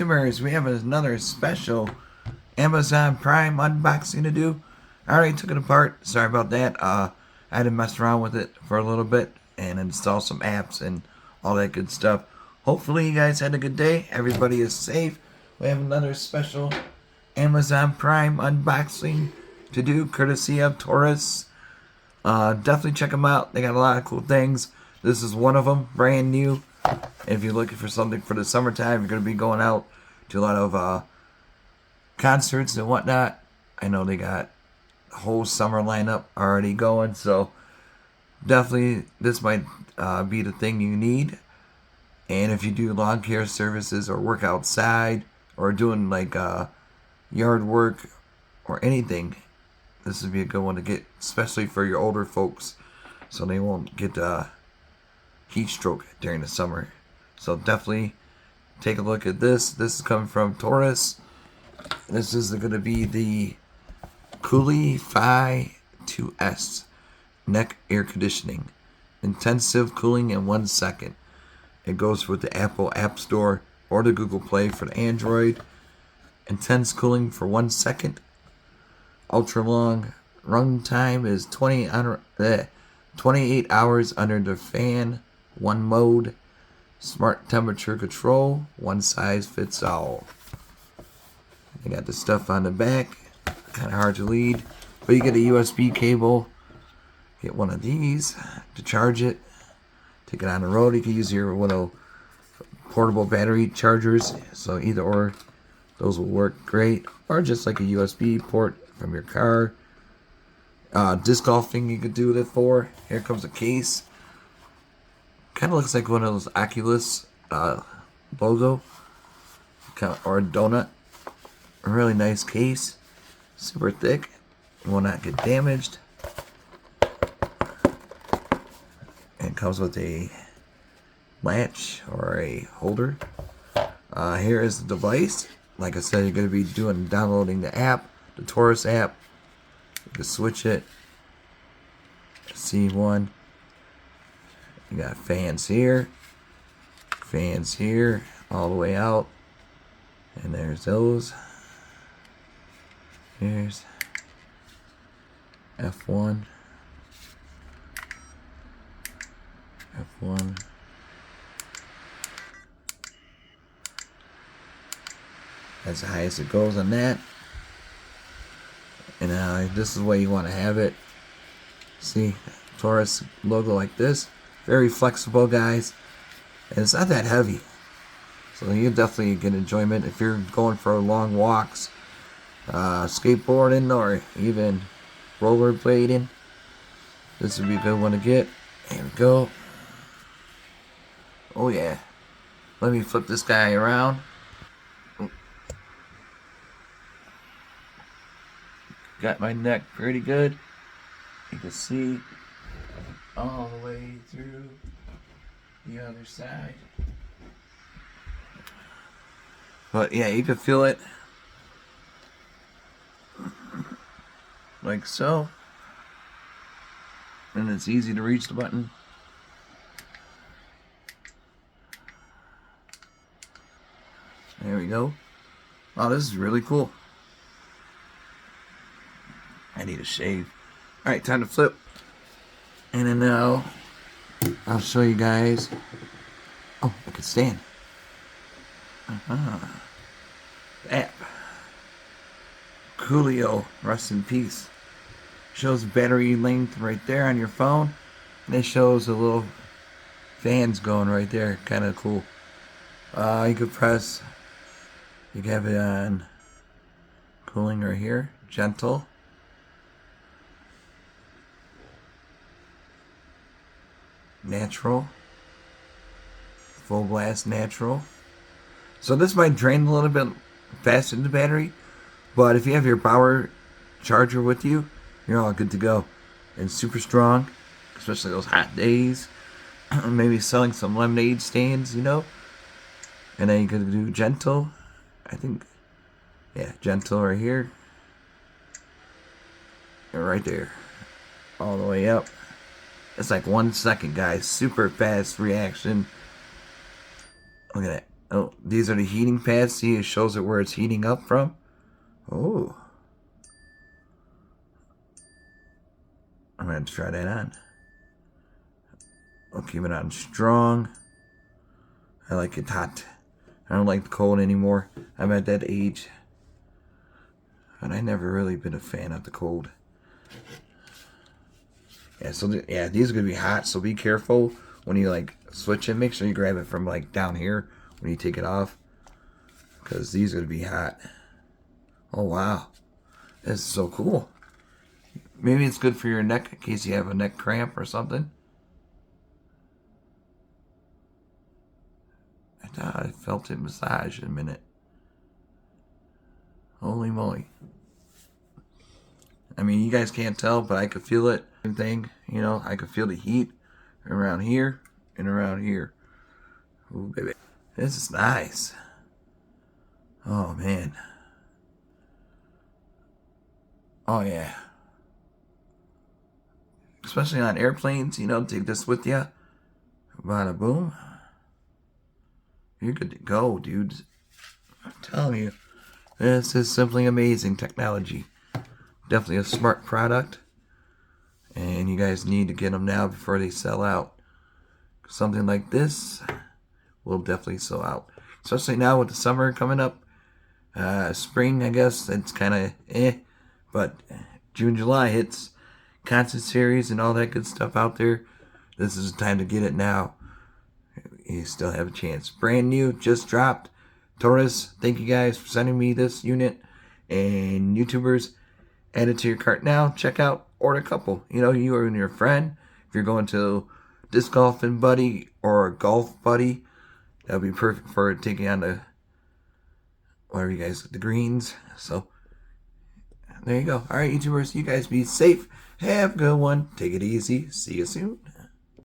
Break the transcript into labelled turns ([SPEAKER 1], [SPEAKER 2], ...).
[SPEAKER 1] YouTubers, we have another special Amazon Prime unboxing to do. I already took it apart. Sorry about that. I had to mess around with it for a little bit and install some apps and all that good stuff. Hopefully you guys had a good day. Everybody is safe. We have another special Amazon Prime unboxing to do, courtesy of Taurus. Definitely check them out. They got a lot of cool things. This is one of them, brand new. If you're looking for something for the summertime, you're going to be going out to a lot of concerts and whatnot. I know they got a whole summer lineup already going, so definitely this might be the thing you need. And if you do lawn care services or work outside or doing like yard work or anything, this would be a good one to get, especially for your older folks, so they won't get heat stroke during the summer. So definitely take a look at this. This is coming from Taurus. This is going to be the Coolify 2S neck air conditioning, intensive cooling in 1 second. It goes with the Apple App Store or the Google Play for the Android. Intense cooling for 1 second. Ultra long run time is 28 hours under the fan. One mode. Smart temperature control. One size fits all. They got the stuff on the back. Kind of hard to read. But you get a USB cable. Get one of these to charge it. Take it on the road. You can use your little portable battery chargers. So either or. Those will work great. Or just like a USB port from your car. Disc golfing you could do it for. Here comes a case. Kind of looks like one of those Oculus logo. Or a donut. A really nice case. Super thick. It will not get damaged. And comes with a latch or a holder. Here is the device. Like I said, you're going to be downloading the app, the Taurus app. You can switch it. C1. You got fans here, all the way out, and there's those. Here's F1, F1. That's the highest it goes on that. And this is the way you want to have it. See, Taurus logo like this. Very flexible, guys. And it's not that heavy. So you definitely get enjoyment if you're going for long walks, skateboarding, or even rollerblading. This would be a good one to get. There we go. Oh yeah. Let me flip this guy around. Got my neck pretty good. You can see all the way through the other side. But yeah, you can feel it like so. And it's easy to reach the button. There we go. Wow, this is really cool. I need a shave. Alright, time to flip. And then now, I'll show you guys. Oh, I can stand. App. Coolio, rest in peace. Shows battery length right there on your phone. And it shows the little fans going right there. Kind of cool. You could press. You can have it on cooling right here. Gentle. Natural. Full blast natural. So this might drain a little bit faster than the battery, but if you have your power charger with you, you're all good to go. And super strong, especially those hot days. Maybe selling some lemonade stands, you know. And then you could do gentle. I think, yeah, gentle right here. And right there. All the way up. It's like 1 second, guys. Super fast reaction. Look at that. Oh, these are the heating pads. See, it shows it where it's heating up from. Oh. I'm going to try that on. I'll keep it on strong. I like it hot. I don't like the cold anymore. I'm at that age. But I never really been a fan of the cold. Yeah, so yeah, these are going to be hot, so be careful when you like switch it. Make sure you grab it from like down here when you take it off. Because these are going to be hot. Oh, wow. This is so cool. Maybe it's good for your neck in case you have a neck cramp or something. I thought I felt it massage in a minute. Holy moly. I mean, you guys can't tell, but I could feel it. Same thing, you know, I could feel the heat around here and around here. Ooh, baby. This is nice. Oh, man. Oh, yeah. Especially on airplanes, you know, take this with you. Bada boom. You're good to go, dude. I'm telling you. This is simply amazing technology. Definitely a smart product. And you guys need to get them now before they sell out. Something like this will definitely sell out. Especially now with the summer coming up. Spring, I guess, it's kind of But June, July hits. Concert series and all that good stuff out there. This is the time to get it now. You still have a chance. Brand new, just dropped. Taurus, thank you guys for sending me this unit. And YouTubers, add it to your cart now. Check out, order a couple. You know, you and your friend. If you're going to disc golfing buddy or a golf buddy, that would be perfect for taking on the whatever you guys, the greens. So there you go. All right, YouTubers, you guys be safe. Have a good one. Take it easy. See you soon.